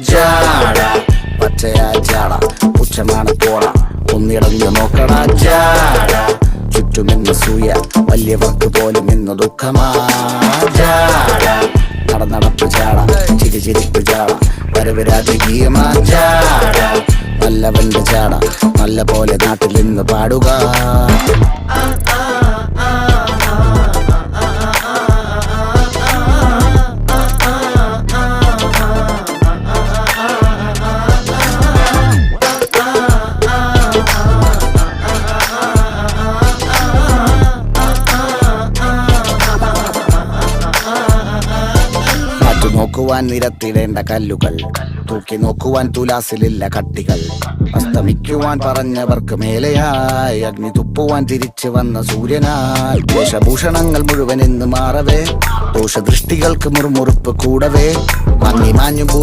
ജാട പച്ചയാ ജാട പുച്ഛമാണ് പോട ഒന്നിടഞ്ഞു നോക്കണ ജാട ചുറ്റുമെന്ന് സൂയ വലിയവർക്ക് പോലും ഇന്ന് ദുഃഖമാ ജാട നടപ്പ് ജാട ചിരിപ്പ് ജാട വരവ് രാജകീയമാ ജാട നല്ലവന്റെ ജാട നല്ല പോലെ നാട്ടിൽ നിന്ന് പാടുക. നോക്കുവാൻ നിരത്തിടേണ്ട കല്ലുകൾ, തൂക്കി നോക്കുവാൻ തുലാസിലില്ല കട്ടികൾ, അസ്തമിക്കുവാൻ പറഞ്ഞവർക്ക് മേലെയായി അഗ്നി തുപ്പുവാൻ തിരിച്ചു വന്ന സൂര്യനായി വേഷഭൂഷണങ്ങൾ മുഴുവൻ എന്ന് മാറവേ ദോഷദൃഷ്ടികൾക്ക് മുറുമുറുപ്പ് കൂടവേ മങ്ങി മാഞ്ഞു